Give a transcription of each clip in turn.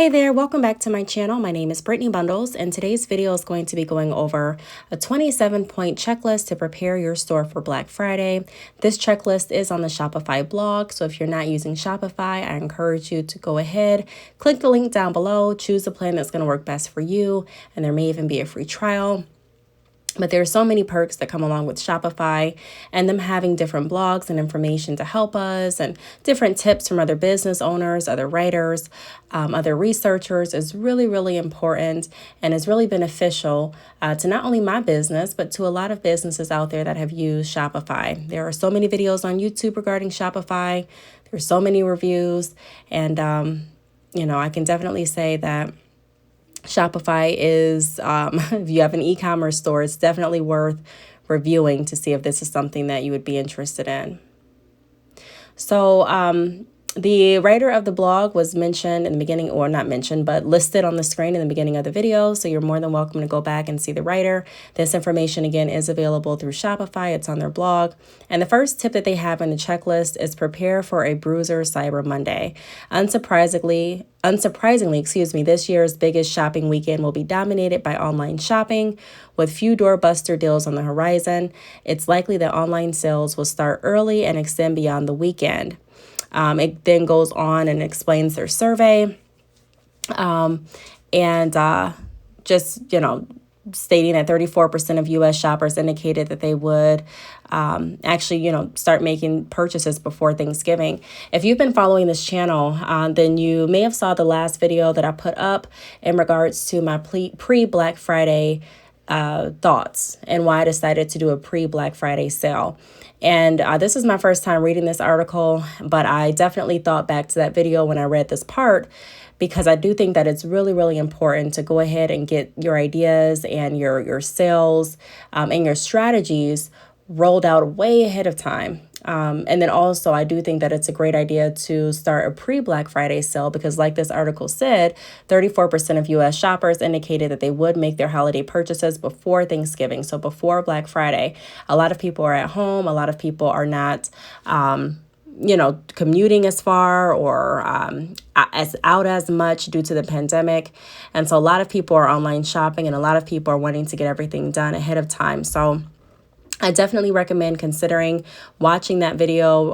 Hey there, welcome back to my channel. My name is Brittney Bundles, and today's video is going to be going over a 27-point checklist to prepare your store for Black Friday. This checklist is on the Shopify blog, so if you're not using Shopify, I encourage you to go ahead, click the link down below, choose the plan that's going to work best for you, and there may even be a free trial. But there are so many perks that come along with Shopify, and them having different blogs and information to help us and different tips from other business owners, other writers, other researchers is really, really important and is really beneficial to not only my business, but to a lot of businesses out there that have used Shopify. There are so many videos on YouTube regarding Shopify. There's so many reviews, and, I can definitely say that Shopify is, if you have an e-commerce store, it's definitely worth reviewing to see if this is something that you would be interested in. So the writer of the blog was mentioned in the beginning, or not mentioned, but listed on the screen in the beginning of the video. So you're more than welcome to go back and see the writer. This information, again, is available through Shopify. It's on their blog. And the first tip that they have in the checklist is prepare for a Bruiser Cyber Monday. Unsurprisingly, this year's biggest shopping weekend will be dominated by online shopping. With few doorbuster deals on the horizon, it's likely that online sales will start early and extend beyond the weekend. It then goes on and explains their survey stating that 34% of U.S. shoppers indicated that they would start making purchases before Thanksgiving. If you've been following this channel, then you may have saw the last video that I put up in regards to my pre-Black Friday thoughts and why I decided to do a pre-Black Friday sale. And this is my first time reading this article, but I definitely thought back to that video when I read this part, because I do think that it's really, really important to go ahead and get your ideas and your sales and your strategies rolled out way ahead of time. And then also, I do think that it's a great idea to start a pre-Black Friday sale because, like this article said, 34% of U.S. shoppers indicated that they would make their holiday purchases before Thanksgiving, so before Black Friday. A lot of people are at home. A lot of people are not commuting as far or as much due to the pandemic. And so a lot of people are online shopping and a lot of people are wanting to get everything done ahead of time. So I definitely recommend considering watching that video,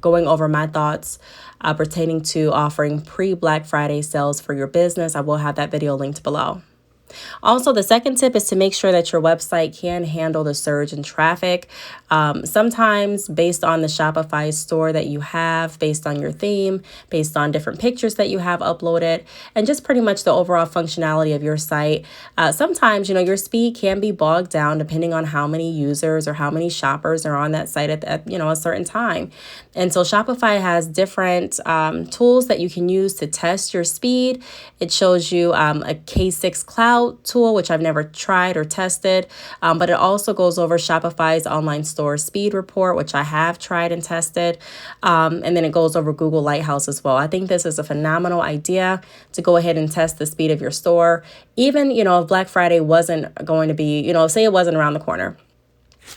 going over my thoughts pertaining to offering pre-Black Friday sales for your business. I will have that video linked below. Also, the second tip is to make sure that your website can handle the surge in traffic. Sometimes based on the Shopify store that you have, based on your theme, based on different pictures that you have uploaded, and just pretty much the overall functionality of your site, sometimes, your speed can be bogged down depending on how many users or how many shoppers are on that site at a certain time. And so Shopify has different tools that you can use to test your speed. It shows you a K6 Cloud tool, which I've never tried or tested, but it also goes over Shopify's online store speed report, which I have tried and tested, and then it goes over Google Lighthouse as well. I think this is a phenomenal idea to go ahead and test the speed of your store, even if Black Friday wasn't going to be, say it wasn't around the corner.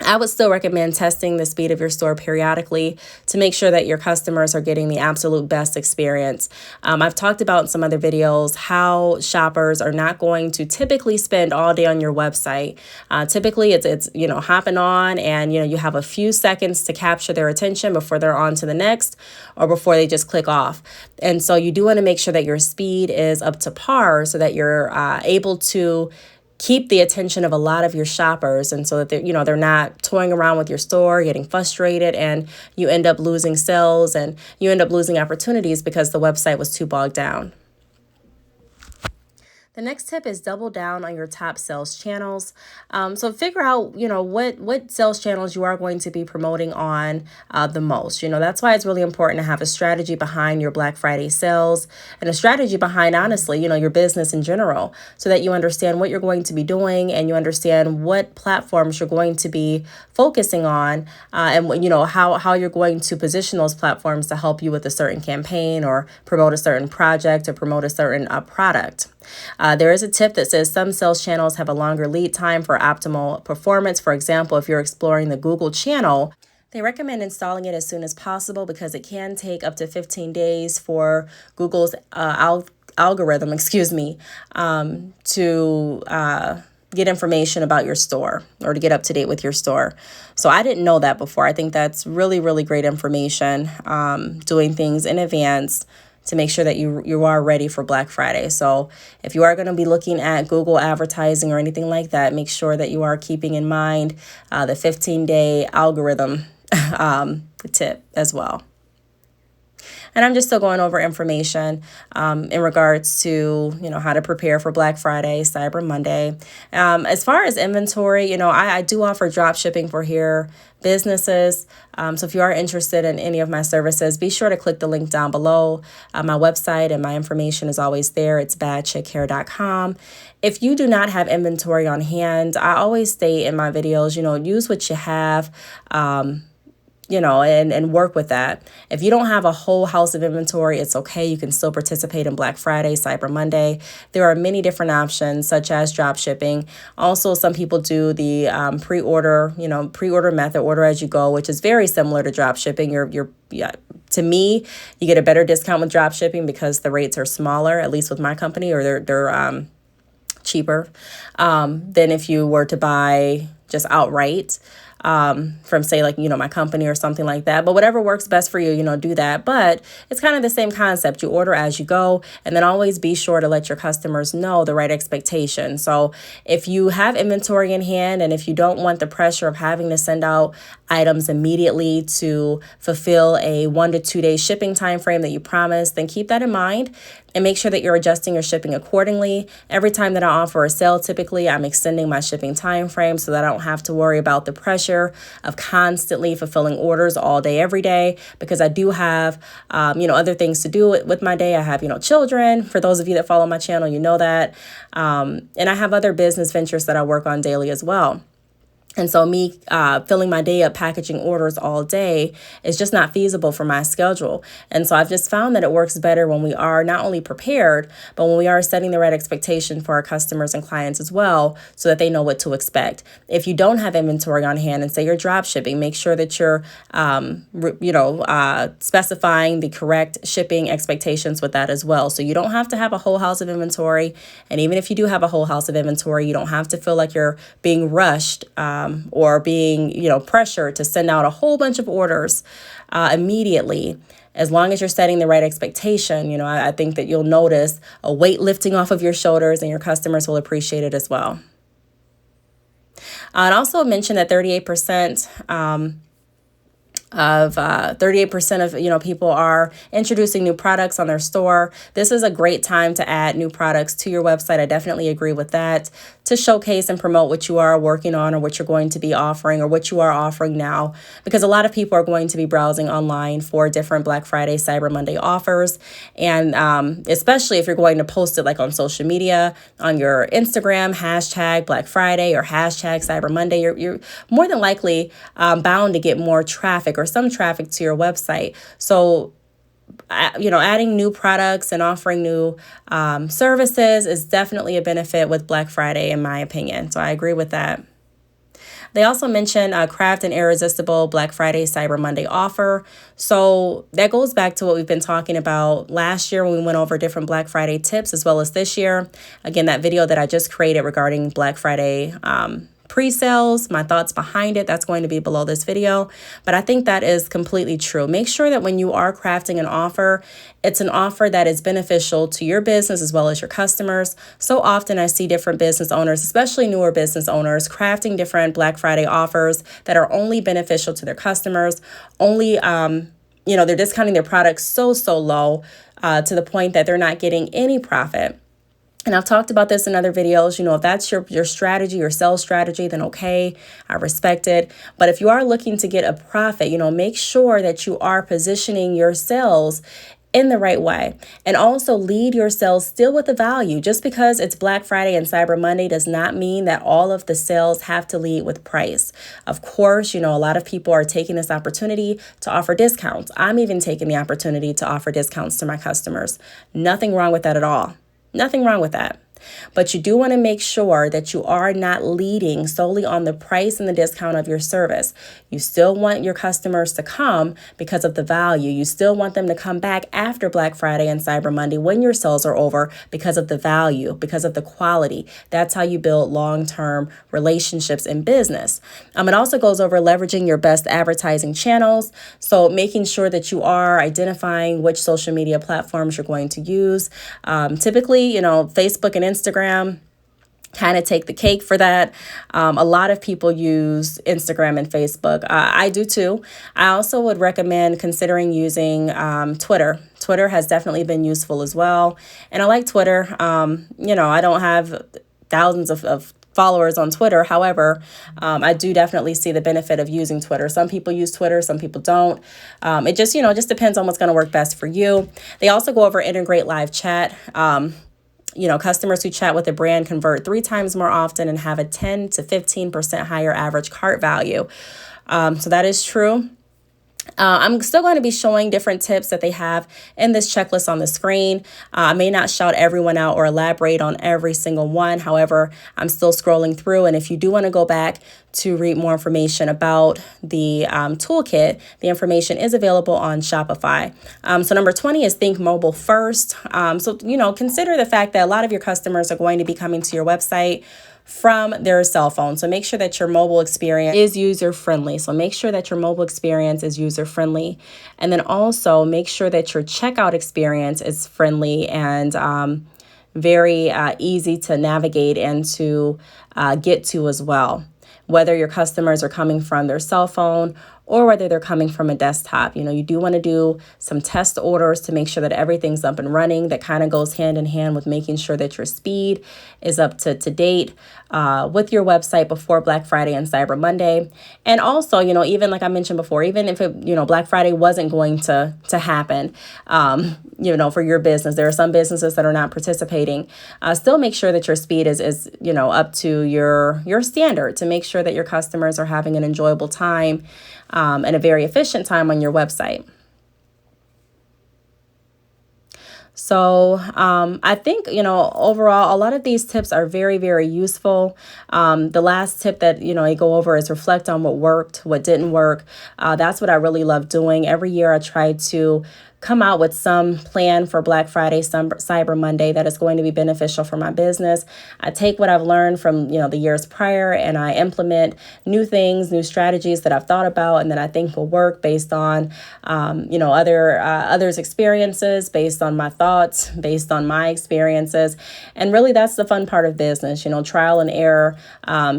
I would still recommend testing the speed of your store periodically to make sure that your customers are getting the absolute best experience. I've talked about in some other videos how shoppers are not going to typically spend all day on your website. Typically, it's hopping on and, you have a few seconds to capture their attention before they're on to the next or before they just click off. And so you do want to make sure that your speed is up to par so that you're able to keep the attention of a lot of your shoppers, and so that they're not toying around with your store, getting frustrated, and you end up losing sales and you end up losing opportunities because the website was too bogged down. The next tip is double down on your top sales channels. So figure out, what sales channels you are going to be promoting on the most. That's why it's really important to have a strategy behind your Black Friday sales and a strategy behind, honestly, your business in general, so that you understand what you're going to be doing and you understand what platforms you're going to be focusing on and, how you're going to position those platforms to help you with a certain campaign or promote a certain project or promote a certain product. There is a tip that says some sales channels have a longer lead time for optimal performance. For example, if you're exploring the Google channel, they recommend installing it as soon as possible because it can take up to 15 days for Google's algorithm, excuse me, to get information about your store or to get up to date with your store. So I didn't know that before. I think that's really, really great information, doing things in advance to make sure that you are ready for Black Friday. So if you are going to be looking at Google advertising or anything like that, make sure that you are keeping in mind the 15-day algorithm tip as well. And I'm just still going over information in regards to, how to prepare for Black Friday, Cyber Monday. As far as inventory, I do offer drop shipping for here businesses. So if you are interested in any of my services, be sure to click the link down below. My website and my information is always there. It's badchickhair.com. If you do not have inventory on hand, I always state in my videos, use what you have. And work with that. If you don't have a whole house of inventory, it's okay. You can still participate in Black Friday, Cyber Monday. There are many different options, such as drop shipping. Also, some people do the pre-order method, order as you go, which is very similar to drop shipping. To me, you get a better discount with drop shipping because the rates are smaller, at least with my company, or they're cheaper than if you were to buy just outright. From say my company or something like that, but whatever works best for you, do that. But it's kind of the same concept. You order as you go, and then always be sure to let your customers know the right expectation. So if you have inventory in hand and if you don't want the pressure of having to send out items immediately to fulfill a 1 to 2 day shipping time frame that you promised, then keep that in mind and make sure that you're adjusting your shipping accordingly. Every time that I offer a sale, typically I'm extending my shipping time frame so that I don't have to worry about the pressure of constantly fulfilling orders all day, every day, because I do have, other things to do with my day. I have, children. For those of you that follow my channel, you know that. And I have other business ventures that I work on daily as well. And so me filling my day up packaging orders all day is just not feasible for my schedule. And so I've just found that it works better when we are not only prepared, but when we are setting the right expectation for our customers and clients as well, so that they know what to expect. If you don't have inventory on hand and say you're drop shipping, make sure that you're, specifying the correct shipping expectations with that as well. So you don't have to have a whole house of inventory. And even if you do have a whole house of inventory, you don't have to feel like you're being rushed or being, pressured to send out a whole bunch of orders immediately. As long as you're setting the right expectation, I think that you'll notice a weight lifting off of your shoulders and your customers will appreciate it as well. I'd also mention that 38% of people are introducing new products on their store. This is a great time to add new products to your website. I definitely agree with that, to showcase and promote what you are working on or what you're going to be offering or what you are offering now, because a lot of people are going to be browsing online for different Black Friday, Cyber Monday offers. And especially if you're going to post it like on social media, on your Instagram, hashtag Black Friday or hashtag Cyber Monday, you're more than likely bound to get more traffic or some traffic to your website. So, adding new products and offering new services is definitely a benefit with Black Friday, in my opinion. So I agree with that. They also mention craft an irresistible Black Friday, Cyber Monday offer. So that goes back to what we've been talking about last year when we went over different Black Friday tips, as well as this year. Again, that video that I just created regarding Black Friday pre-sales, my thoughts behind it, that's going to be below this video. But I think that is completely true. Make sure that when you are crafting an offer, it's an offer that is beneficial to your business as well as your customers. So often I see different business owners, especially newer business owners, crafting different Black Friday offers that are only beneficial to their customers. Only, they're discounting their products so low to the point that they're not getting any profit. And I've talked about this in other videos. If that's your strategy, your sales strategy, then okay, I respect it. But if you are looking to get a profit, make sure that you are positioning your sales in the right way, and also lead your sales still with the value. Just because it's Black Friday and Cyber Monday does not mean that all of the sales have to lead with price. Of course, a lot of people are taking this opportunity to offer discounts. I'm even taking the opportunity to offer discounts to my customers. Nothing wrong with that at all. Nothing wrong with that. But you do want to make sure that you are not leading solely on the price and the discount of your service. You still want your customers to come because of the value. You still want them to come back after Black Friday and Cyber Monday when your sales are over because of the value, because of the quality. That's how you build long-term relationships in business. It also goes over leveraging your best advertising channels. So making sure that you are identifying which social media platforms you're going to use. Typically, Facebook and Instagram kind of take the cake for that. A lot of people use Instagram and Facebook. I do too. I also would recommend considering using Twitter. Twitter has definitely been useful as well. And I like Twitter. I don't have thousands of followers on Twitter. However, I do definitely see the benefit of using Twitter. Some people use Twitter, some people don't. It just depends on what's going to work best for you. They also go over integrate live chat. Customers who chat with a brand convert 3 times more often and have a 10 to 15% higher average cart value. So that is true. I'm still going to be showing different tips that they have in this checklist on the screen. I may not shout everyone out or elaborate on every single one. However, I'm still scrolling through. And if you do want to go back to read more information about the toolkit, the information is available on Shopify. So number 20 is think mobile first. Consider the fact that a lot of your customers are going to be coming to your website from their cell phone. So make sure that your mobile experience is user-friendly. And then also make sure that your checkout experience is friendly and very easy to navigate and to get to as well. Whether your customers are coming from their cell phone or whether they're coming from a desktop. You do want to do some test orders to make sure that everything's up and running. That kind of goes hand in hand with making sure that your speed is up to date with your website before Black Friday and Cyber Monday. And also, even like I mentioned before, even if Black Friday wasn't going to happen, for your business, there are some businesses that are not participating. Still make sure that your speed is up to your standard to make sure that your customers are having an enjoyable time and a very efficient time on your website. So I think, overall, a lot of these tips are very, very useful. The last tip that, I go over is reflect on what worked, what didn't work. That's what I really love doing. Every year I try to come out with some plan for Black Friday, Cyber Monday that is going to be beneficial for my business. I take what I've learned from, the years prior and I implement new things, new strategies that I've thought about and that I think will work based on, others' experiences, based on my thoughts, based on my experiences. And really that's the fun part of business, trial and error,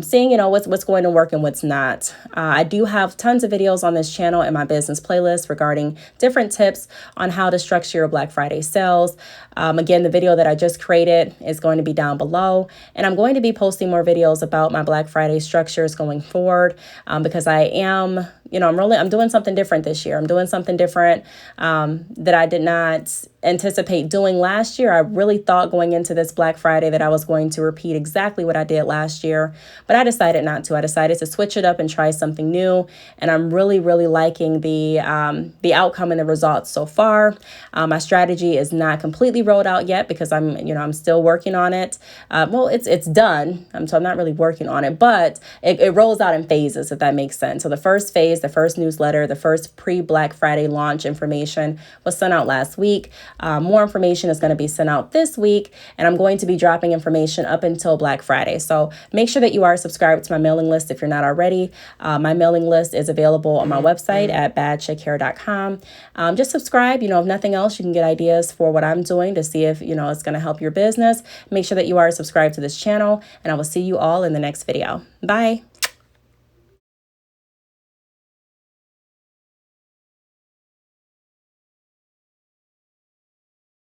seeing, what's going to work and what's not. I do have tons of videos on this channel in my business playlist regarding different tips on how to structure your Black Friday sales. Again, the video that I just created is going to be down below, and I'm going to be posting more videos about my Black Friday structures going forward because I am, I'm doing something different this year. I'm doing something different that I did not anticipate doing last year. I really thought going into this Black Friday that I was going to repeat exactly what I did last year, but I decided not to. I decided to switch it up and try something new, and I'm really, really liking the outcome and the results so far. My strategy is not completely rolled out yet because I'm still working on it. It's done. So I'm not really working on it, but it rolls out in phases, if that makes sense. So the first phase, the first newsletter, the first pre-Black Friday launch information was sent out last week. More information is going to be sent out this week, and I'm going to be dropping information up until Black Friday. So make sure that you are subscribed to my mailing list if you're not already. My mailing list is available on my website at badchickhair.com. Just subscribe. If nothing else, you can get ideas for what I'm doing to see if, it's going to help your business. Make sure that you are subscribed to this channel, and I will see you all in the next video. Bye.